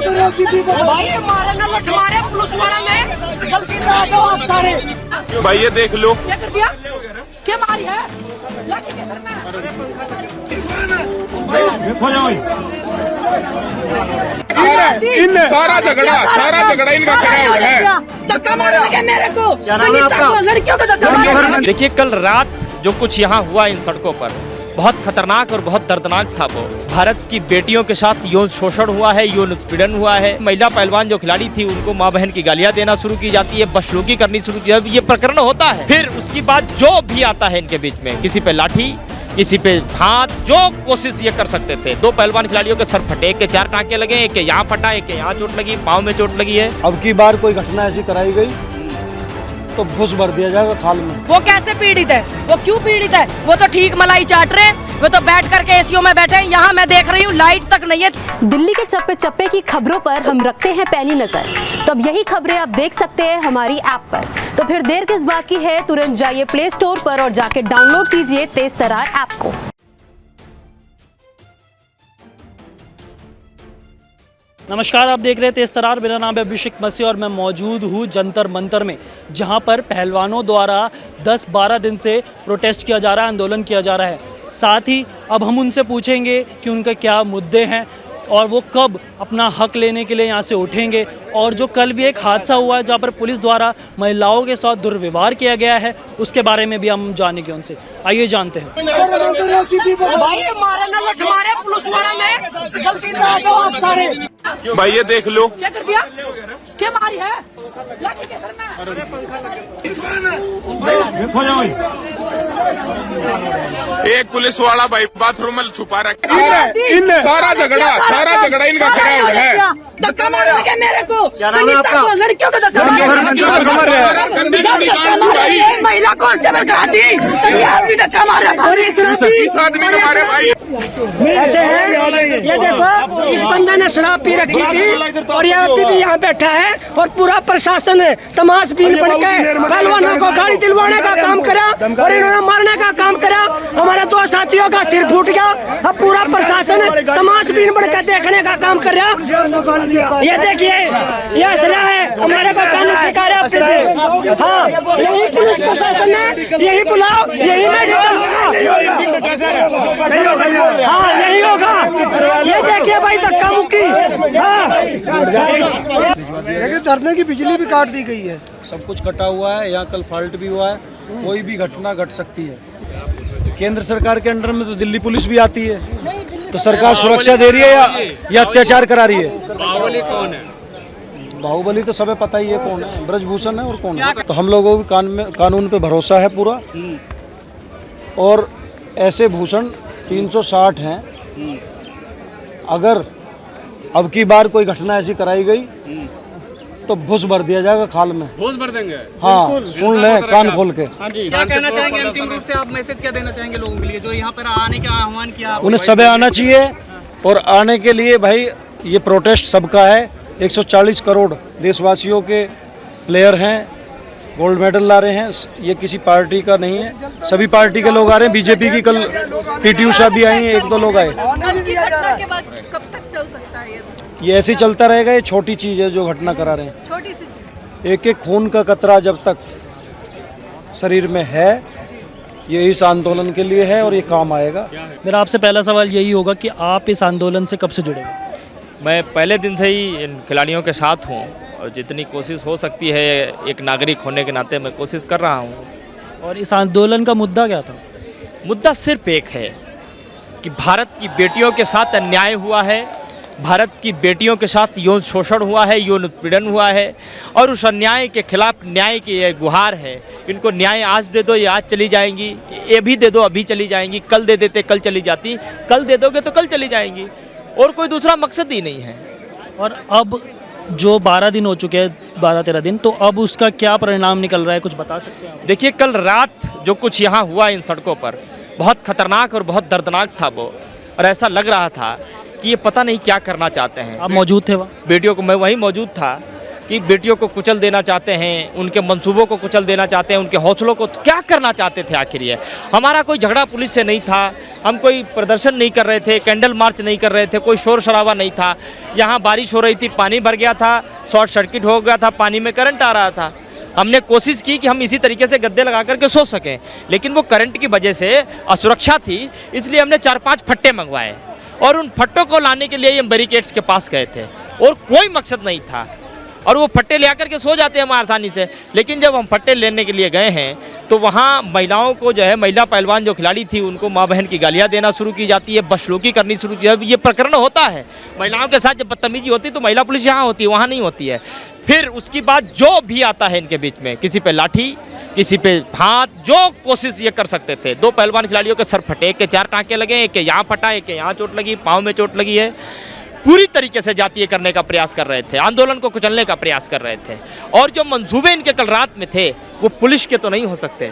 भाई मारे ना लठ मारे पुलिस वाला ने, गलती से आ जाओ आप सारे। भाई ये देख लो क्या कर दिया, क्या मारी है, लाठी के सर में। सारा झगड़ा इनका कराया है। धक्का मारने लगे मेरे को, लड़कियों को धक्का मारे। देखिए कल रात जो कुछ यहाँ हुआ इन सड़कों पर बहुत खतरनाक और बहुत दर्दनाक था। वो भारत की बेटियों के साथ यौन शोषण हुआ है, यौन उत्पीड़न हुआ है। महिला पहलवान जो खिलाड़ी थी उनको माँ बहन की गालियां देना शुरू की जाती है, बदसलूकी करनी शुरू की जाती है। ये प्रकरण होता है। फिर उसके बाद जो भी आता है इनके बीच में, किसी पे लाठी, किसी पे हाथ, जो कोशिश ये कर सकते थे। दो पहलवान खिलाड़ियों के सर फटे, एक के 4 टाँके लगे, एक के यहाँ फटा, एक के यहाँ चोट लगी, पाँव में चोट लगी है। अब की बार कोई घटना ऐसी कराई गई तो घुस भर दिया जाएगा खाल में। वो कैसे पीड़ित है, वो क्यों पीड़ित है? वो तो ठीक मलाई चाट रहे, वो तो बैठ करके एसीओ में बैठे। यहाँ मैं देख रही हूँ लाइट तक नहीं है। दिल्ली के चप्पे चप्पे की खबरों पर हम रखते हैं पैनी नजर। तो अब यही खबरें आप देख सकते हैं हमारी ऐप पर। तो फिर देर किस बात की है, तुरंत जाइए प्ले स्टोर पर और जाके डाउनलोड कीजिए तेज तरार ऐप को। नमस्कार, आप देख रहे हैं तेज तरार। मेरा नाम है अभिषेक मसीह और मैं मौजूद हूँ जंतर मंतर में, जहाँ पर पहलवानों द्वारा 10-12 दिन से प्रोटेस्ट किया जा रहा है, आंदोलन किया जा रहा है। साथ ही अब हम उनसे पूछेंगे कि उनके क्या मुद्दे हैं और वो कब अपना हक लेने के लिए यहाँ से उठेंगे। और जो कल भी एक हादसा हुआ है जहाँ पर पुलिस द्वारा महिलाओं के साथ दुर्व्यवहार किया गया है, उसके बारे में भी हम जानेंगे उनसे। आइए जानते हैं। भाई मारे ना लठ मारे पुलिस वाला ने, गलती से आ जाओ आप सारे। भाई ये देख लो क्या कर दिया, क्या मारी है, लाठी के सर में। एक पुलिस वाला भाई बाथरूम में छुपा रखा है। सारा झगड़ा इनका कराया है। धक्का मारने लगे मेरे को, लड़कियों को धक्का मारे। महिला कांस्टेबल कहा थी, आप भी धक्का मार रहा था। इस आदमी ने मारे भाई। ऐसे है, ये देखो इस बंदे ने शराब पी रखी थी और ये अभी भी यहाँ बैठा है और पूरा प्रशासन तमाशबीन बनकर पहलवानों को गाड़ी दिलवाने का काम करा और इन्होंने मारने का काम करा। हमारे 2 साथियों का सिर फूट गया। अब पूरा प्रशासन तमाशबीन बनकर देखने का काम कर रहा। ये देखिए, ये असला है, हमारे को कानून सिखा रहे हैं। हाँ, यही पुलिस प्रशासन है, यही बुलाओ, यही मेडिकल होगा। हाँ, यही होगा। ये देखिए भाई, धक्का मुक्की। हाँ, लेकिन धरने की बिजली भी काट दी गई है। सब कुछ कटा हुआ है। यहाँ कल फॉल्ट भी हुआ है, कोई भी घटना घट सकती है। केंद्र सरकार के अंडर में तो दिल्ली पुलिस भी आती है, तो सरकार सुरक्षा दे रही है या अत्याचार करा रही है? बाहुबली कौन है? बाहुबली तो सबे पता ही है कौन है, ब्रजभूषण है और कौन है। तो हम लोगों को कानून पे भरोसा है पूरा। और ऐसे भूषण 360 हैं। अगर अब की बार कोई घटना ऐसी कराई गई तो घुस भर दिया जाएगा खाल में। घुस भर देंगे? हाँ, सुन ले कान खोल के। हाँ जी। क्या कहना चाहेंगे अंतिम रूप से, आप मैसेज क्या देना चाहेंगे लोगों के लिए जो यहाँ पर आने का आह्वान किया? उन्हें सबे आना चाहिए और आने के लिए भाई ये प्रोटेस्ट सबका है। 140 करोड़ देशवासियों के प्लेयर हैं, गोल्ड मेडल ला रहे हैं। ये किसी पार्टी का नहीं है, सभी पार्टी के लोग आ रहे हैं। बीजेपी की कल पीटी उषा भी आई हैं, 1-2 लोग आए। कब तक चल सकता है ये ऐसे ही चलता रहेगा। ये छोटी चीज़ है जो घटना करा रहे हैं। छोटी सी चीज। एक खून का कतरा जब तक शरीर में है, ये इस आंदोलन के लिए है और ये काम आएगा। मेरा आपसे पहला सवाल यही होगा कि आप इस आंदोलन से कब से जुड़े? मैं पहले दिन से ही इन खिलाड़ियों के साथ हूँ और जितनी कोशिश हो सकती है एक नागरिक होने के नाते मैं कोशिश कर रहा हूँ। और इस आंदोलन का मुद्दा क्या था? मुद्दा सिर्फ एक है कि भारत की बेटियों के साथ अन्याय हुआ है, भारत की बेटियों के साथ यौन शोषण हुआ है, यौन उत्पीड़न हुआ है और उस अन्याय के खिलाफ न्याय की ये गुहार है। इनको न्याय आज दे दो, ये आज चली जाएंगी, ये भी दे दो, अभी चली जाएंगी, कल दे देते कल चली जाती, कल दे दोगे तो कल चली जाएंगी, और कोई दूसरा मकसद ही नहीं है। और अब जो 12 दिन हो चुके हैं, 12-13 दिन, तो अब उसका क्या परिणाम निकल रहा है, कुछ बता सकते हैं आप? देखिए कल रात जो कुछ यहाँ हुआ इन सड़कों पर बहुत खतरनाक और बहुत दर्दनाक था वो, और ऐसा लग रहा था कि ये पता नहीं क्या करना चाहते हैं। आप मौजूद थे वहाँ? बेटियों को, मैं वहीं मौजूद था। कि बेटियों को कुचल देना चाहते हैं, उनके मंसूबों को कुचल देना चाहते हैं, उनके हौसलों को क्या करना चाहते थे आखिर ये। हमारा कोई झगड़ा पुलिस से नहीं था, हम कोई प्रदर्शन नहीं कर रहे थे, कैंडल मार्च नहीं कर रहे थे, कोई शोर शराबा नहीं था। यहाँ बारिश हो रही थी, पानी भर गया था, शॉर्ट सर्किट हो गया था, पानी में करंट आ रहा था। हमने कोशिश की कि हम इसी तरीके से गद्दे लगा करके सो सकें, लेकिन वो करंट की वजह से असुरक्षा थी, इसलिए हमने 4-5 फट्टे मंगवाए और उन फट्टों को लाने के लिए हम बैरिकेड्स के पास गए थे और कोई मकसद नहीं था। और वो फट्टे ले आकर के सो जाते हैं हम आसानी से, लेकिन जब हम फट्टे लेने के लिए गए हैं तो वहाँ महिलाओं को जो है, महिला पहलवान जो खिलाड़ी थी उनको माँ बहन की गालियाँ देना शुरू की जाती है, बदसलूकी करनी शुरू की जाती है। ये प्रकरण होता है, महिलाओं के साथ जब बदतमीजी होती है तो महिला पुलिस यहाँ होती है, वहाँ नहीं होती है। फिर उसके बाद जो भी आता है इनके बीच में, किसी पे लाठी, किसी पे हाथ, जो कोशिश ये कर सकते थे। 2 पहलवान खिलाड़ियों के सर फटे, एक के 4 टाँके लगे, एक के यहाँ फटा, एक के यहाँ चोट लगी, पाँव में चोट लगी है। पूरी तरीके से जातीय करने का प्रयास कर रहे थे, आंदोलन को कुचलने का प्रयास कर रहे थे। और जो मंसूबे इनके कल रात में थे वो पुलिस के तो नहीं हो सकते।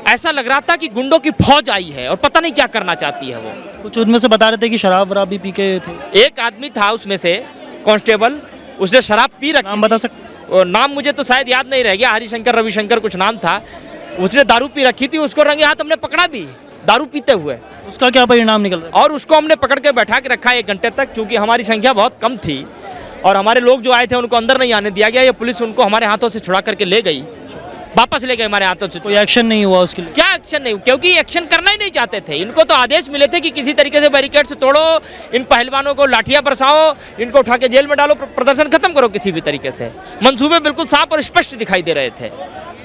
ऐसा लग रहा था कि गुंडों की फौज आई है और पता नहीं क्या करना चाहती है वो। कुछ उनमें से बता रहे थे कि शराब वराब भी पी के थे। एक आदमी था उसमें से, कांस्टेबल, उसने शराब पी रखी। नाम बता सकते? नाम मुझे तो शायद याद नहीं रह गया, हरिशंकर रविशंकर कुछ नाम था। उसने दारू पी रखी थी, उसको रंगे हाथ हमने पकड़ा भी दारू पीते हुए। उसका क्या परिणाम निकल रहा है? और उसको हमने पकड़ के बैठा के रखा 1 घंटे तक, क्योंकि हमारी संख्या बहुत कम थी और हमारे लोग जो आए थे उनको अंदर नहीं आने दिया गया। ये पुलिस उनको हमारे हाथों से छुड़ा करके ले गई, वापस ले गए हमारे हाथों से। कोई एक्शन नहीं हुआ उसके लिए? क्या एक्शन नहीं, क्योंकि एक्शन करना ही नहीं चाहते थे। इनको तो आदेश मिले थे कि किसी तरीके से बैरिकेड्स तोड़ो, इन पहलवानों को लाठियां बरसाओ, इनको उठा के जेल में डालो, प्रदर्शन खत्म करो किसी भी तरीके से। मंसूबे बिल्कुल साफ और स्पष्ट दिखाई दे रहे थे।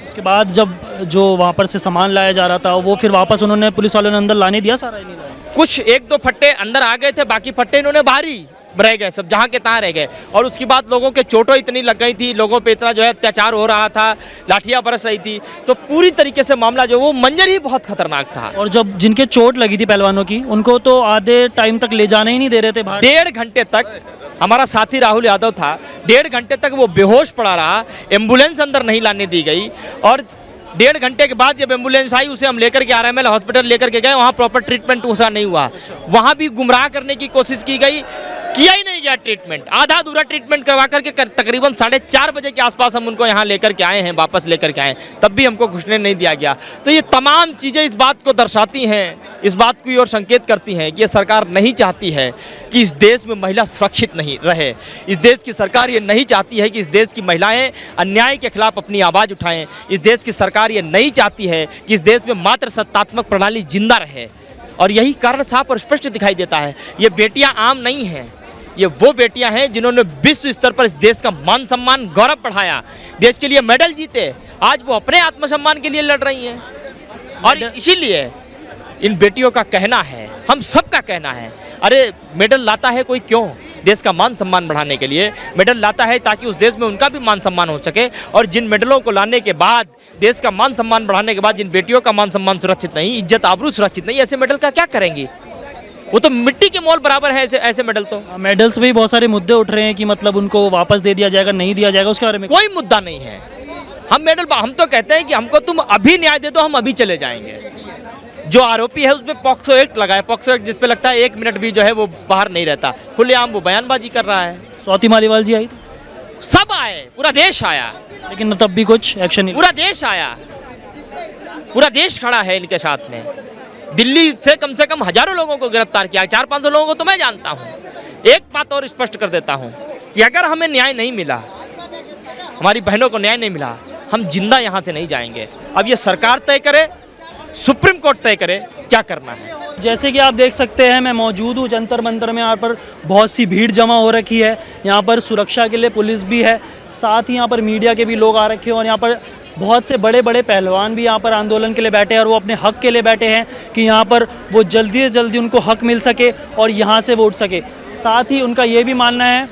उसके बाद जब जो वहाँ पर से सामान लाया जा रहा था वो फिर वापस उन्होंने, पुलिस वालों ने अंदर लाने दिया सारा? नहीं लाया। कुछ 1-2 फट्टे अंदर आ गए थे, बाकी फट्टे इन्होंने बाहर ही रह गए, सब जहाँ के तहाँ रह गए। और उसके बाद लोगों के चोटें इतनी लग गई थी, लोगों पे इतना जो है अत्याचार हो रहा था, लाठियाँ बरस रही थी, तो पूरी तरीके से मामला जो वो मंजर ही बहुत खतरनाक था। और जब जिनके चोट लगी थी पहलवानों की, उनको तो आधे टाइम तक ले जाने ही नहीं दे रहे थे बाहर। 1.5 घंटे तक हमारा साथी राहुल यादव था, 1.5 घंटे तक वो बेहोश पड़ा रहा, एम्बुलेंस अंदर नहीं लाने दी गई। और 1.5 घंटे के बाद जब एम्बुलेंस आई उसे हम लेकर के RML हॉस्पिटल लेकर के गए, वहाँ प्रॉपर ट्रीटमेंट उसका नहीं हुआ। वहाँ भी गुमराह करने की कोशिश की गई, किया ही नहीं गया ट्रीटमेंट, आधा अधूरा ट्रीटमेंट करवा करके तकरीबन 4:30 बजे के आसपास हम उनको यहाँ लेकर के आए हैं, वापस लेकर के आए, तब भी हमको घुसने नहीं दिया गया। तो ये तमाम चीज़ें इस बात को दर्शाती हैं, इस बात की ओर संकेत करती हैं कि ये सरकार नहीं चाहती है कि इस देश में महिला सुरक्षित नहीं रहे। इस देश की सरकार ये नहीं चाहती है कि इस देश की महिलाएं अन्याय के खिलाफ अपनी आवाज़ उठाएं। इस देश की सरकार ये नहीं चाहती है कि इस देश में मात्र सत्तात्मक प्रणाली जिंदा रहे। और यही कारण साफ और स्पष्ट दिखाई देता है। ये बेटियां आम नहीं हैं, ये वो बेटियां हैं जिन्होंने विश्व स्तर पर इस देश का मान सम्मान, गौरव बढ़ाया, देश के लिए मेडल जीते। आज वो अपने आत्मसम्मान के लिए लड़ रही हैं। और इसीलिए इन बेटियों का कहना है, हम सबका कहना है, अरे मेडल लाता है कोई क्यों? देश का मान सम्मान बढ़ाने के लिए मेडल लाता है, ताकि उस देश में उनका भी मान सम्मान हो सके। और जिन मेडलों को लाने के बाद, देश का मान सम्मान बढ़ाने के बाद जिन बेटियों का मान सम्मान सुरक्षित नहीं, इज्जत आबरू सुरक्षित नहीं, ऐसे मेडल का क्या करेंगी? वो तो मिट्टी के मोल बराबर है ऐसे मेडल। तो मेडल्स में भी बहुत सारे मुद्दे उठ रहे हैं कि मतलब उनको वापस दे दिया जाएगा, नहीं दिया जाएगा, उसके बारे में कोई मुद्दा नहीं है। हम तो कहते हैं कि हमको तुम अभी न्याय दे दो, हम अभी चले जाएंगे। जो आरोपी है उसपे पॉक्सो एक्ट लगा है, पॉक्सो एक्ट जिस पे लगता है 1 मिनट भी जो है वो बाहर नहीं रहता, खुलेआम वो बयानबाजी कर रहा है। स्वाति मालीवाल जी आई, सब आए, पूरा देश आया, लेकिन तब भी कुछ एक्शन नहीं। पूरा देश आया, पूरा देश खड़ा है इनके साथ में। दिल्ली से कम हजारों लोगों को गिरफ्तार किया, 400-500 लोगों को तो मैं जानता हूँ। एक बात और स्पष्ट कर देता हूँ कि अगर हमें न्याय नहीं मिला, हमारी बहनों को न्याय नहीं मिला, हम जिंदा यहाँ से नहीं जाएंगे। अब ये सरकार तय करे, सुप्रीम कोर्ट तय करे क्या करना है। जैसे कि आप देख सकते हैं, मैं मौजूद हूँ जंतर मंतर में। यहाँ पर बहुत सी भीड़ जमा हो रखी है, यहाँ पर सुरक्षा के लिए पुलिस भी है, साथ ही यहाँ पर मीडिया के भी लोग आ रखे हैं। और यहाँ पर बहुत से बड़े बड़े पहलवान भी यहाँ पर आंदोलन के लिए बैठे हैं, और वो अपने हक के लिए बैठे हैं कि यहाँ पर वो जल्दी से जल्दी उनको हक मिल सके और यहाँ से वो उठ सके। साथ ही उनका ये भी मानना है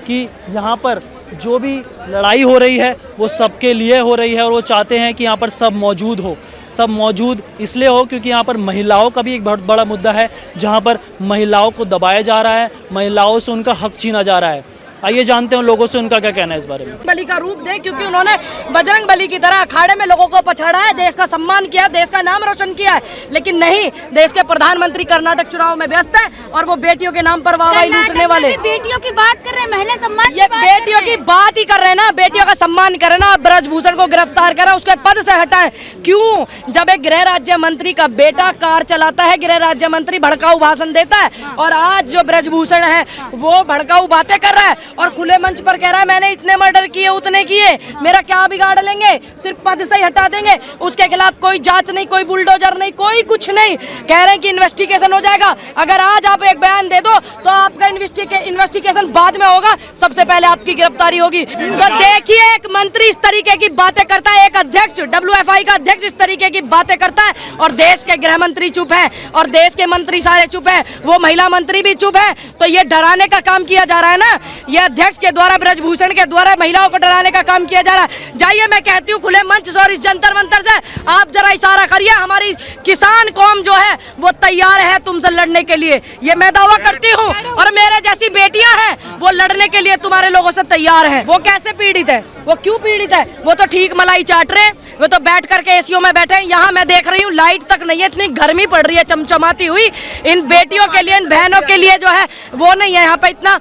कि यहाँ पर जो भी लड़ाई हो रही है वो सबके लिए हो रही है, और वो चाहते हैं कि यहाँ पर सब मौजूद हो। सब मौजूद इसलिए हो क्योंकि यहाँ पर महिलाओं का भी एक बहुत बड़ा मुद्दा है, जहाँ पर महिलाओं को दबाया जा रहा है, महिलाओं से उनका हक छीना जा रहा है। आइए जानते हैं लोगों से उनका क्या कहना है इस बारे में। बली का रूप दे, क्योंकि उन्होंने बजरंग बली की तरह अखाड़े में लोगों को पछाड़ा है, देश का सम्मान किया, देश का नाम रोशन किया है। लेकिन नहीं, देश के प्रधानमंत्री कर्नाटक चुनाव में व्यस्त है और वो बेटियों के नाम पर वाहवाही लूटने वाले। बेटियों की बात कर रहे हैं, महिला सम्मान, ये बेटियों की बात ही कर रहे हैं ना, बेटियों का सम्मान करें ना। ब्रजभूषण को गिरफ्तार करें, उसके पद से हटाएं। क्यों? जब एक गृह राज्य मंत्री का बेटा कार चलाता है, गृह राज्य मंत्री भड़काऊ भाषण देता है, और आज जो ब्रजभूषण है वो भड़काऊ बातें कर रहा है और खुले मंच पर कह रहा है मैंने इतने मर्डर किए, उतने किए, मेरा क्या बिगाड़ लेंगे, सिर्फ पद से ही हटा देंगे। उसके खिलाफ कोई जांच नहीं, कोई बुलडोजर नहीं, कोई कुछ नहीं। कह रहे हैं कि इन्वेस्टिगेशन हो जाएगा। अगर आज आप एक बयान दे दो तो आपका इन्वेस्टिगेशन बाद में होगा, सबसे पहले आपकी गिरफ्तारी होगी। तो देखिए, एक मंत्री इस तरीके की बातें करता है, एक अध्यक्ष WFI का अध्यक्ष इस तरीके की बातें करता है, और देश के गृह मंत्री चुप है और देश के मंत्री सारे चुप है, वो महिला मंत्री भी चुप है। तो ये डराने का काम किया जा रहा है ना, ये अध्यक्ष के द्वारा, ब्रजभूषण के द्वारा महिलाओं को डराने का काम किया जा रहा है। जाइए, मैं कहती हूँ खुले मंच से और इस जंतर मंतर से आप जरा इशारा करिए, हमारी किसान कौम जो है वो तैयार है तुमसे लड़ने के लिए। ये मैं दावा करती हूँ, और मेरे जैसी बेटियां हैं वो लड़ने के लिए तुम्हारे लोगों से तैयार हैं। वो कैसे पीड़ित है, वो क्यों पीड़ित है? वो तो ठीक मलाई चाट रहे, वो तो बैठ करके एसीओ में बैठे हैं। यहाँ मैं देख रही हूँ लाइट तक नहीं है, इतनी गर्मी पड़ रही है चमचमाती हुई। इन बेटियों के लिए, इन बहनों के लिए जो है वो नहीं है, यहाँ पे इतना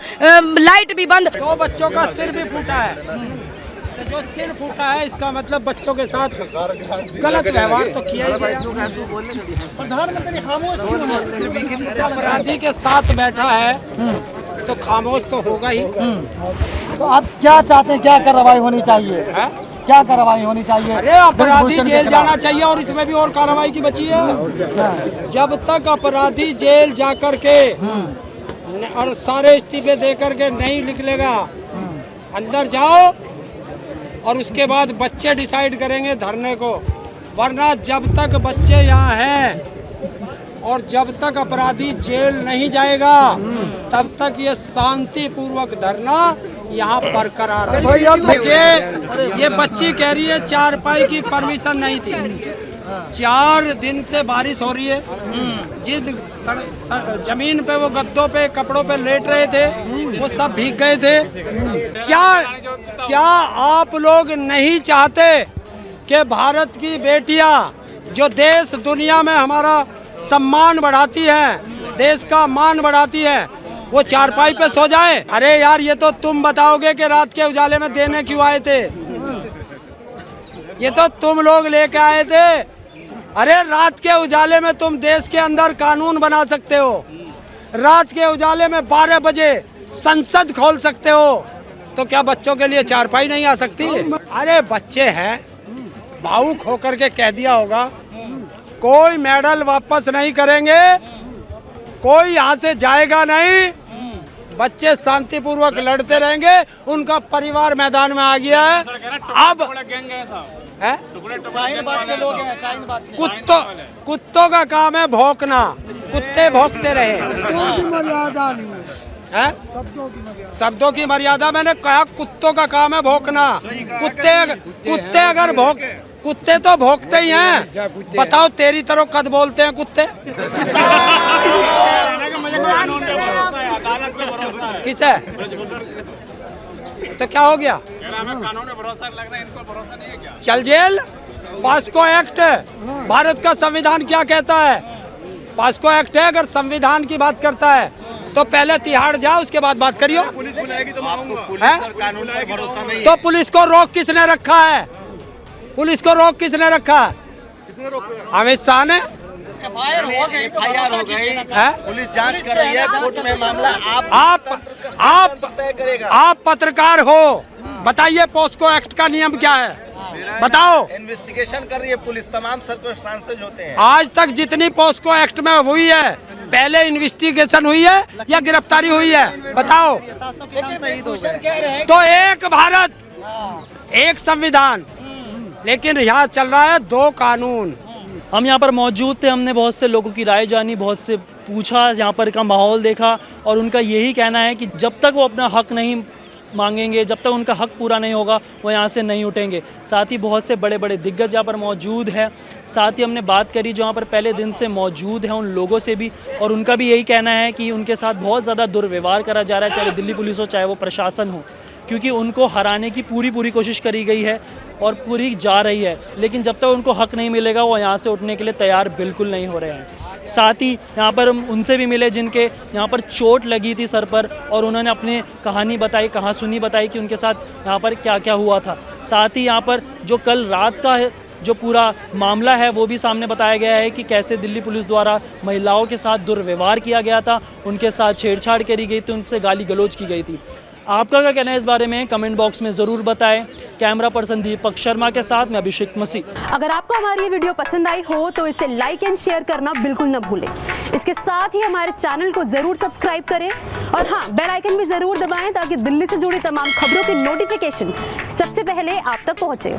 लाइट भी बंद। 2 बच्चों का सिर भी फूटा है, तो जो सिर फूटा है इसका मतलब बच्चों के साथ गलत व्यवहार तो किया ही गया। प्रधानमंत्री खामोश क्यों? अपराधी के साथ बैठा है तो खामोश तो होगा ही। तो आप क्या चाहते हैं, क्या कार्रवाई होनी चाहिए है? क्या कार्रवाई होनी चाहिए? अरे अपराधी जेल जाना चाहिए, और इसमें भी और कार्रवाई की बची है। जब तक अपराधी जेल जाकर के और सारे इस्तीफे दे करके नहीं निकलेगा, अंदर जाओ और उसके बाद बच्चे डिसाइड करेंगे धरने को। वरना जब तक बच्चे यहाँ हैं और जब तक अपराधी जेल नहीं जाएगा, तब तक ये शांतिपूर्वक धरना यहाँ बरकरार है। देखिए, ये बच्ची कह रही है चारपाई की परमिशन नहीं थी। 4 दिन से बारिश हो रही है, जिन जमीन पे वो गद्दों पे कपड़ों पे लेट रहे थे वो सब भीग गए थे। क्या आप लोग नहीं चाहते कि भारत की बेटियां जो देश दुनिया में हमारा सम्मान बढ़ाती है, देश का मान बढ़ाती है, वो चारपाई पे सो जाए? अरे यार, ये तो तुम बताओगे कि रात के उजाले में देने क्यों आए थे? ये तो तुम लोग लेके आए थे। अरे रात के उजाले में तुम देश के अंदर कानून बना सकते हो, रात के उजाले में 12 बजे संसद खोल सकते हो, तो क्या बच्चों के लिए चारपाई नहीं आ सकती? अरे बच्चे हैं, भावुक होकर के कह दिया होगा, कोई मेडल वापस नहीं करेंगे, कोई यहाँ से जाएगा नहीं, बच्चे शांतिपूर्वक लड़ते रहेंगे। उनका परिवार मैदान में आ गया है। अब कुत्तों का काम है भौंकना, कुत्ते भौंकते रहे। मर्यादा नहीं है, शब्दों की मर्यादा। मैंने कहा कुत्तों का काम है भौंकना। कुत्ते तो भौंकते ही हैं। बताओ, तेरी तरह कद बोलते हैं कुत्ते? किसे? तो क्या हो गया? कानून में भरोसा लगना, इनको भरोसा नहीं है क्या? चल जेल। पास्को एक्ट, भारत का संविधान क्या कहता है? पास्को एक्ट है, अगर संविधान की बात करता है तो पहले तिहाड़ जाओ, उसके बाद बात करियो। पुलिस बुलाएगी तो कानून पर भरोसा नहीं। तो पुलिस को रोक किसने रखा है? पुलिस को रोक किसने रखा है? अमित शाह ने। एफआईआर हो गई, पुलिस जांच कर रही है, कोर्ट में मामला आप पत्रकार हो, बताइए पॉस्को एक्ट का नियम क्या है? बताओ। इन्वेस्टिगेशन कर रही है पुलिस, तमाम सर्कमस्टांसेस होते हैं। आज तक जितनी पॉस्को एक्ट में हुई है, पहले इन्वेस्टिगेशन हुई है या गिरफ्तारी हुई है? बताओ। तो एक भारत, एक संविधान, लेकिन यहाँ चल रहा है 2 कानून। हम यहाँ पर मौजूद थे, हमने बहुत से लोगों की राय जानी, बहुत से पूछा, यहाँ पर का माहौल देखा, और उनका यही कहना है कि जब तक वो अपना हक नहीं मांगेंगे, जब तक उनका हक पूरा नहीं होगा वो यहाँ से नहीं उठेंगे। साथ ही बहुत से बड़े बड़े दिग्गज यहाँ पर मौजूद हैं। साथ ही हमने बात करी जो यहाँ पर पहले दिन से मौजूद हैं उन लोगों से भी, और उनका भी यही कहना है कि उनके साथ बहुत ज़्यादा दुर्व्यवहार करा जा रहा है, चाहे दिल्ली पुलिस हो चाहे वो प्रशासन हो, क्योंकि उनको हराने की पूरी कोशिश करी गई है और पूरी जा रही है, लेकिन जब तक उनको हक नहीं मिलेगा वो यहाँ से उठने के लिए तैयार बिल्कुल नहीं हो रहे हैं। साथ ही यहाँ पर हम उनसे भी मिले जिनके यहाँ पर चोट लगी थी सर पर, और उन्होंने अपनी कहानी बताई, कहासुनी बताई कि उनके साथ यहाँ पर क्या क्या हुआ था। साथ ही यहाँ पर जो कल रात का जो पूरा मामला है वो भी सामने बताया गया है कि कैसे दिल्ली पुलिस द्वारा महिलाओं के साथ दुर्व्यवहार किया गया था, उनके साथ छेड़छाड़ करी गई थी, उनसे गाली गलौज की गई थी। आपका क्या कहना है इस बारे में कमेंट बॉक्स में ज़रूर बताएं। कैमरा पर्सन दीपक शर्मा के साथ मैं अभिषेक मसीह। अगर आपको हमारी ये वीडियो पसंद आई हो तो इसे लाइक एंड शेयर करना बिल्कुल ना भूलें। इसके साथ ही हमारे चैनल को ज़रूर सब्सक्राइब करें और हाँ, बेल आइकन भी ज़रूर दबाएं ताकि दिल्ली से जुड़ी तमाम खबरों की नोटिफिकेशन सबसे पहले आप तक पहुँचे।